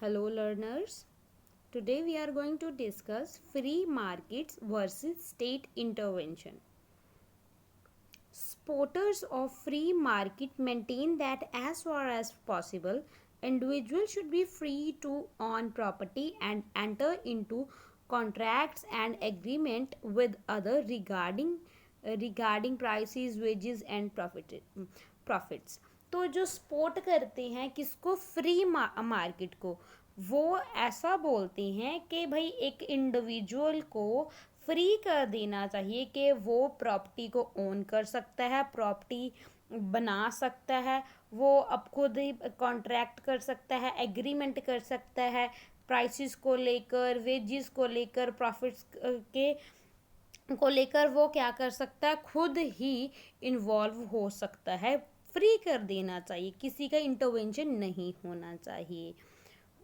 Hello learners. Today we are going to discuss free markets versus state intervention. Supporters of free market maintain that as far as possible, individuals should be free to own property and enter into contracts and agreement with other regarding prices, wages and profits. तो जो support करते हैं किसको, free market को, वो ऐसा बोलते हैं कि भाई एक इंडिविजुअल को फ्री कर देना चाहिए कि वो प्रॉपर्टी को ओन कर सकता है, प्रॉपर्टी बना सकता है, वो अब खुद ही कॉन्ट्रैक्ट कर सकता है, एग्रीमेंट कर सकता है, प्राइसेस को लेकर, वेजेस को लेकर, प्रॉफिट्स के को लेकर वो क्या कर सकता है, खुद ही इन्वॉल्व हो सकता है। फ्री कर देना चाहिए, किसी का इंटरवेंशन नहीं होना चाहिए।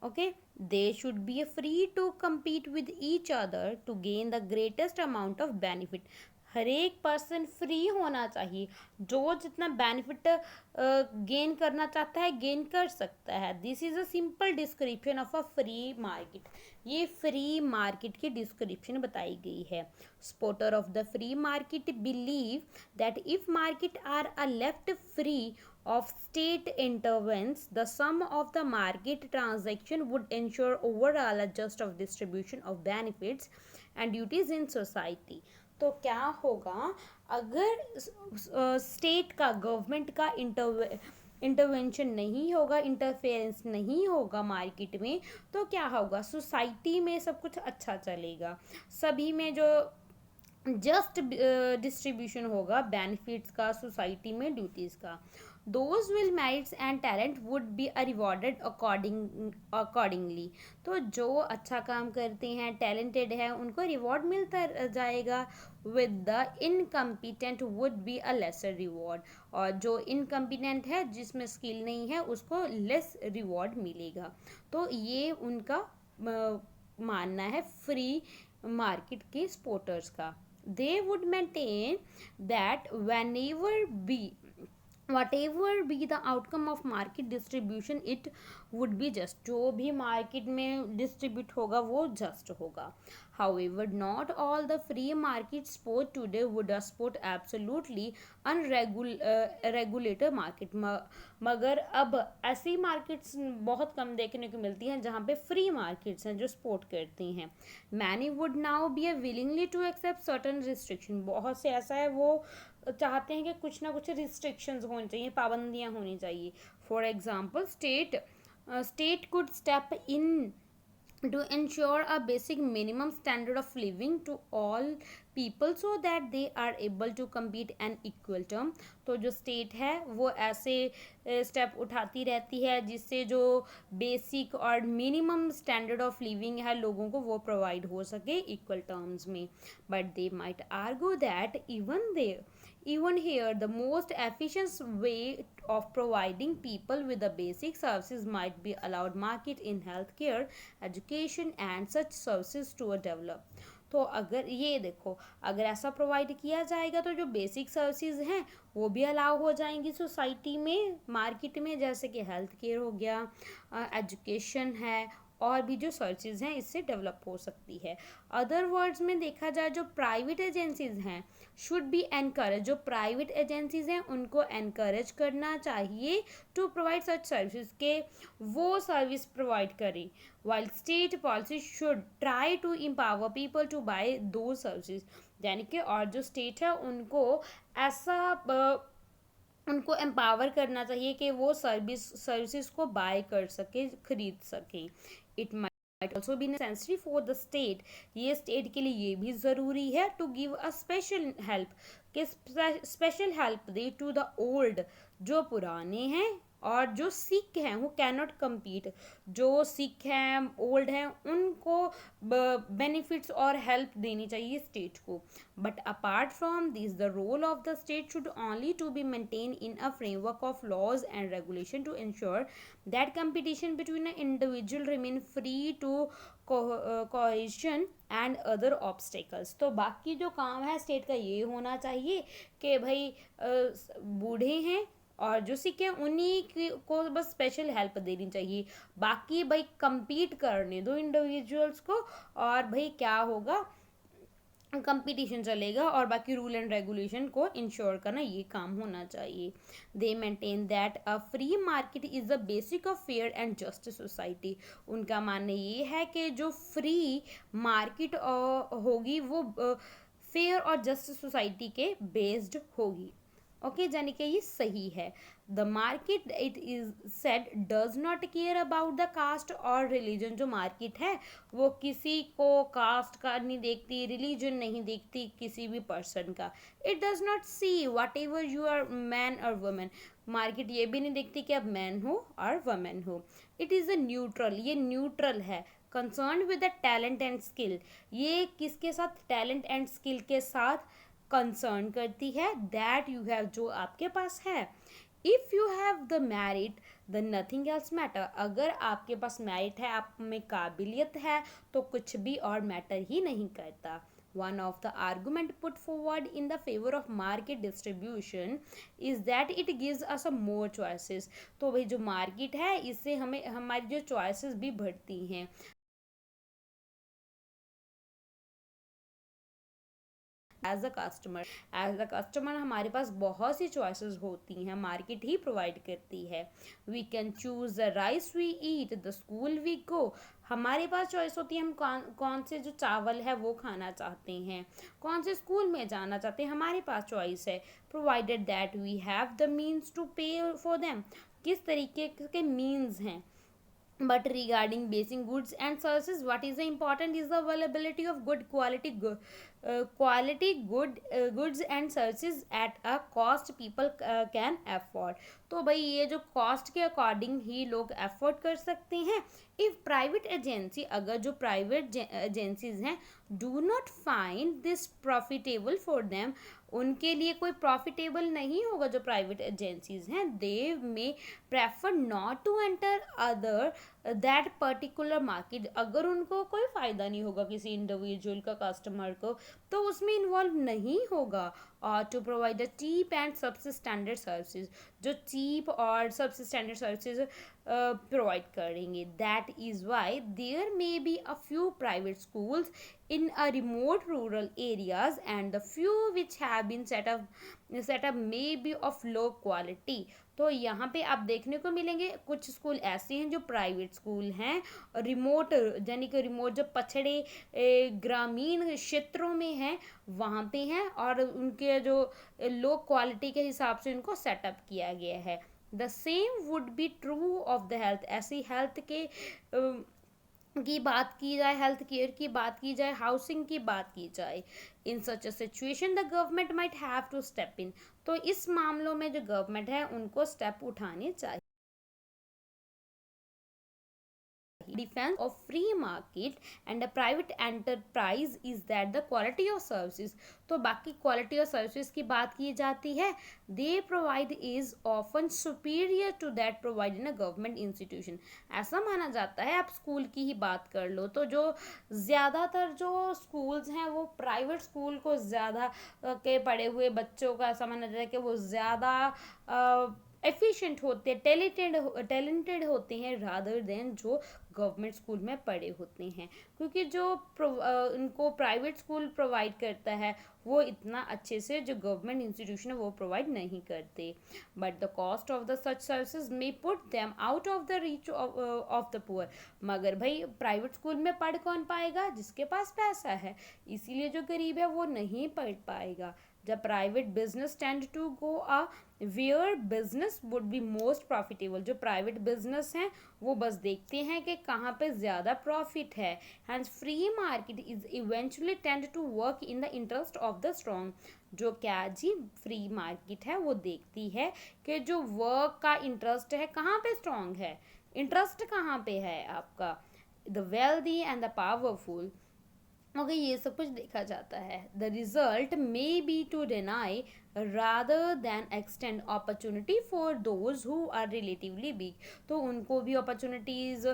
Okay, they should be free to compete with each other to gain the greatest amount of benefit. हर एक पर्सन फ्री होना चाहिए, जो जितना बेनिफिट गेन करना चाहता है गेन कर सकता है। This is a simple description of a free market. ये फ्री मार्केट की डिस्क्रिप्शन बताई गई है। Supporter of the free market believe that if market are a left free of state interventions, the sum of the market transaction would ensure overall a just of distribution of benefits and duties in society. तो क्या होगा अगर state का, government का intervention नहीं होगा, interference नहीं होगा मार्केट में, तो क्या होगा, सोसाइटी में सब कुछ अच्छा चलेगा, सभी में जो जस्ट डिस्ट्रीब्यूशन होगा बेनिफिट्स का, सोसाइटी में ड्यूटीज़ का। Those will merits and talent would be rewarded accordingly. तो जो अच्छा काम करते हैं, टैलेंटेड है, उनको रिवॉर्ड मिलता जाएगा। With the incompetent would be a lesser reward, और जो इनकम्पिटेंट है, जिसमें स्किल नहीं है, उसको लेस रिवॉर्ड मिलेगा। तो ये उनका मानना है फ्री मार्केट के सपोर्टर्स का। They would maintain that whatever be the outcome of market distribution, it would be just. जो भी मार्केट में डिस्ट्रीब्यूट होगा वो जस्ट होगा। However, not all the free market sport today would support absolutely unregulated market. मगर अब ऐसी markets बहुत कम देखने को मिलती हैं जहाँ पे फ्री मार्केट्स हैं जो सपोर्ट करती हैं। Many would now be willingly to accept certain restriction. बहुत से ऐसा है वो चाहते हैं कि कुछ ना कुछ रिस्ट्रिक्शंस होनी चाहिए, पाबंदियाँ होनी चाहिए। For example, state could step in to ensure a basic minimum standard of living to all people so that they are able to compete an equal term. तो जो स्टेट है वो ऐसे स्टेप उठाती रहती है जिससे जो बेसिक और मिनिमम स्टैंडर्ड ऑफ लिविंग है लोगों को वो प्रोवाइड हो सके इक्वल टर्म्स में। But they might argue that even here the most efficient way of providing people with the basic services might be allowed market in healthcare, education and such services to develop. तो अगर ये देखो, अगर ऐसा provide किया जाएगा तो जो बेसिक सर्विसेज हैं वो भी अलाउ हो जाएंगी सोसाइटी में, मार्केट में, जैसे कि हेल्थ केयर हो गया, एजुकेशन है, और भी जो सर्विसेज हैं इससे डेवलप हो सकती है। अदर वर्ड्स में देखा जाए, जो प्राइवेट एजेंसीज हैं शुड बी एनकरेज, जो प्राइवेट एजेंसीज हैं उनको एनकरेज करना चाहिए टू प्रोवाइड सच सर्विसेज के वो सर्विस प्रोवाइड करें, while state policy should try to empower people to buy those services. यानी कि और जो स्टेट है उनको ऐसा उनको एम्पावर करना चाहिए कि वो सर्विसेज को बाय कर सके, खरीद सके। It might also be necessary for the state, ये स्टेट के लिए ये भी ज़रूरी है to give a special help, कि स्पेशल हेल्प दे टू द ओल्ड, जो पुराने हैं और जो सिक हैं वो कैन नॉट कम्पीट, जो सिक हैं, ओल्ड हैं, उनको बेनिफिट्स और हेल्प देनी चाहिए स्टेट को। But apart from this the role of the state should only to be maintain in a framework of laws and regulation to ensure that competition between a individual remain free to coercion and other obstacles. तो बाकी जो काम है state का ये होना चाहिए कि भाई बूढ़े हैं और जो सीखे उन्हीं को बस स्पेशल हेल्प देनी चाहिए, बाकी भाई compete करने दो इंडिविजुअल्स को, और भाई क्या होगा, कंपटीशन चलेगा, और बाकी रूल एंड रेगुलेशन को इंश्योर करना ये काम होना चाहिए। दे maintain that a free market is the basic of fair and just society. उनका मानना ये है कि जो फ्री मार्केट होगी वो फेयर और जस्ट सोसाइटी के बेस्ड होगी। ओके, यानी कि ये सही है। The market it is said does not care about the caste और रिलीजन। जो मार्केट है वो किसी को कास्ट का नहीं देखती, रिलीजन नहीं देखती किसी भी पर्सन का। It does not see whatever you are man और वुमेन। मार्केट ये भी नहीं देखती कि आप मैन हो और वुमेन हो। इट इज़ अ न्यूट्रल, ये न्यूट्रल है। Concern with the talent and skill, ये किसके साथ, टैलेंट एंड स्किल के साथ कंसर्न करती है। दैट यू हैव, जो आपके पास है। If you have the merit the nothing else matter. अगर आपके पास मेरिट है, आप में काबिलियत है, तो कुछ भी और मैटर ही नहीं करता। One of the argument put forward in the favor of market distribution is that it gives us a more choices। तो भाई जो मार्केट है इससे हमें हमारी जो चॉइसेस भी बढ़ती हैं। एज अ कस्टमर हमारे पास बहुत सी चॉइसेस होती हैं, मार्केट ही प्रोवाइड करती है। We can choose the rice we eat, the school we go. हमारे पास चॉइस होती है, हम कौन से जो चावल है वो खाना चाहते हैं, कौन से स्कूल में जाना चाहते हैं, हमारे पास चॉइस है। Provided that we have the means to pay for them, किस तरीके के मीन्स हैं। But regarding basic goods and services, what is the important is the availability of good quality goods and services at a cost people can afford। तो भाई ये जो cost के according ही लोग अफोर्ड कर सकते हैं। इफ प्राइवेट एजेंसी, अगर जो प्राइवेट एजेंसीज हैं, do not find this profitable for them, उनके लिए कोई प्रॉफिटेबल नहीं होगा जो प्राइवेट एजेंसीज हैं, they may prefer not to enter other that particular market. अगर उनको कोई फ़ायदा नहीं होगा किसी इंडिविजुअल का, कस्टमर को, तो उसमें इन्वॉल्व नहीं होगा। और to provide a cheap and सबसे स्टैंडर्ड सर्विसेज, जो चीप और सबसे स्टैंडर्ड सर्विसेज प्रोवाइड करेंगे। That is why there may be a few private schools in a remote rural areas and the few which have been set up may be of low quality। तो यहाँ पे आप देखने को मिलेंगे कुछ school ऐसे हैं जो प्राइवेट स्कूल हैं, रिमोट, यानी कि रिमोट जो पछड़े ग्रामीण क्षेत्रों में हैं वहाँ पे हैं, और उनके जो लो क्वालिटी के हिसाब से उनको सेटअप किया गया है। The same would be true of the health. ऐसी हेल्थ के की बात की जाए, हेल्थ केयर की बात की जाए, हाउसिंग की बात की जाए, in such a situation the government might have to step in. तो इस मामलों में जो गवर्नमेंट है उनको स्टेप उठाने चाहिए। Defense of free market and a private enterprise is that the quality of services। तो बाकी quality of services की बात की जाती है, they provide is often superior to that provided in a government institution। ऐसा माना जाता है, आप स्कूल की ही बात कर लो तो जो ज़्यादातर जो स्कूल्स हैं वो प्राइवेट स्कूल को ज़्यादा के पढ़े हुए बच्चों का ऐसा माना जाता है कि वो ज़्यादा एफिशिएंट होते हैं, टैलेंटेड होते हैं, रादर देन जो गवर्नमेंट स्कूल में पढ़े होते हैं। क्योंकि जो उनको प्राइवेट स्कूल प्रोवाइड करता है वो इतना अच्छे से जो गवर्नमेंट इंस्टीट्यूशन है वो प्रोवाइड नहीं करते। But the cost of the such services may put them out of the reach of the poor. मगर भाई प्राइवेट स्कूल में पढ़ कौन पाएगा, जिसके पास पैसा है, इसीलिए जो गरीब है वो नहीं पढ़ पाएगा। जब private business tend to go a where business would be most profitable. जो प्राइवेट बिजनेस हैं वो बस देखते हैं कि कहाँ पे ज़्यादा प्रॉफिट है। Hence free market is eventually tend to work in the interest of the strong. जो क्या जी, फ्री मार्केट है वो देखती है कि जो वर्क का इंटरेस्ट है कहाँ पे स्ट्रॉन्ग है, इंटरेस्ट कहाँ पे है आपका, the wealthy and the powerful. Okay, ये सब कुछ देखा जाता है। The result may be to deny rather than extend opportunity for those who are relatively weak. तो उनको भी opportunities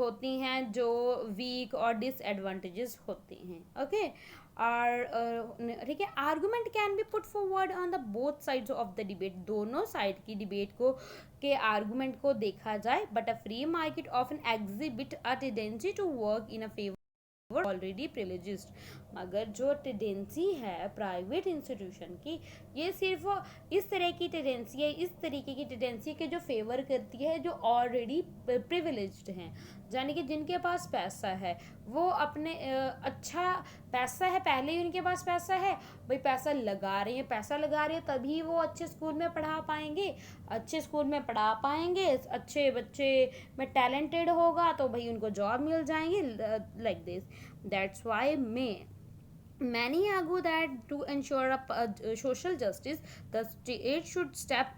होती हैं जो weak और disadvantages होते हैं. Okay. और ठीक है, argument can be put forward on the both sides of the debate. दोनों साइड की डिबेट को के आर्गूमेंट को देखा जाए, but a free market often exhibit a tendency to work in a favour already privileged. मगर जो टेंडेंसी है प्राइवेट इंस्टीट्यूशन की, ये सिर्फ इस तरह की टेंडेंसी है, इस तरीके की टेंडेंसी के जो फेवर करती है जो ऑलरेडी प्रिविलेज्ड हैं, यानी कि जिनके पास पैसा है वो अपने अच्छा पैसा है, पहले ही उनके पास पैसा है, भाई पैसा लगा रहे हैं, पैसा लगा रहे हैं तभी वो अच्छे स्कूल में पढ़ा पाएंगे, अच्छे स्कूल में पढ़ा पाएंगे, अच्छे बच्चे में टैलेंटेड होगा तो भाई उनको जॉब मिल जाएंगे. Like this, that's why many argue that to ensure social justice, the state should step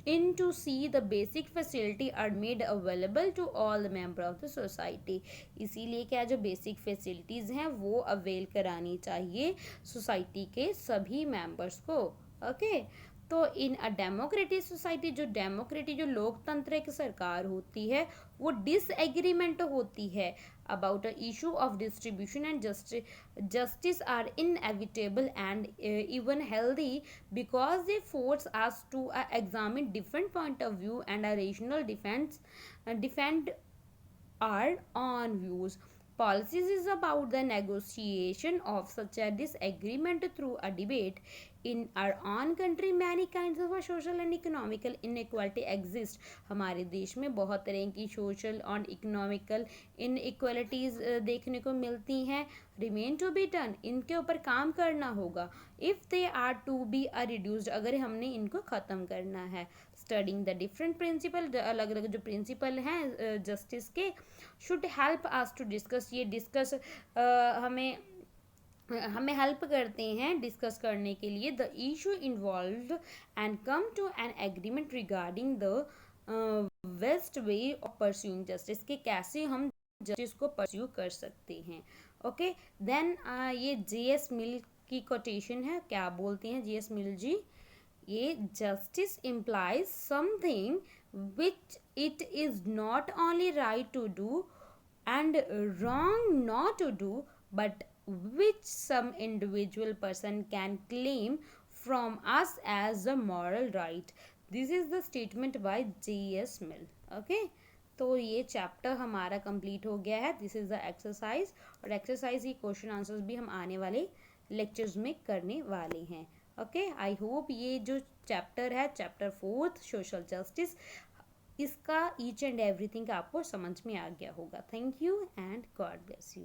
in to see the basic facility are made available to all the member of the society. इसीलिए क्या जो basic facilities हैं वो avail करानी चाहिए society के सभी members को. ओके. तो इन अ डेमोक्रेटिक सोसाइटी, जो लोकतंत्र की सरकार होती है, वो डिसएग्रीमेंट होती है about a issue of distribution and justice are inevitable and even healthy, because they force us to examine different point of view and a rational defend our own views. Policies is about the negotiation of such a disagreement through a debate. In our own country, many kinds of social and economical inequality exist. हमारे देश में बहुत तरह की social और economical inequalities देखने को मिलती हैं. रिमेन टू बी डन, इनके ऊपर काम करना होगा. If they are to be reduced, अगर हमने इनको ख़त्म करना है. स्टडिंग द डिफरेंट प्रिंसिपल, अलग अलग जो प्रिंसिपल हैं जस्टिस के, should help us to discuss. ये डिस्कस हमें हेल्प करते हैं डिस्कस करने के लिए. The issue involve and come to an agreement regarding the best way of pursuing justice, के कैसे हम जस्टिस को परस्यू कर सकते हैं. ओके. देन ये जे.एस. मिल की कोटेशन है. क्या बोलते हैं जे.एस. मिल जी? ये justice implies something which it is not only right to do and wrong not to do, but which some individual person can claim from us as a moral right. This is the statement by J.S. Mill. Okay. तो ये chapter हमारा complete हो गया है. This is the exercise, और exercise की question answers भी हम आने वाले लेक्चर्स में करने वाले हैं. ओके. आई होप ये जो चैप्टर है, चैप्टर 4 सोशल जस्टिस, इसका ईच एंड एवरीथिंग आपको समझ में आ गया होगा. Thank you and God bless you.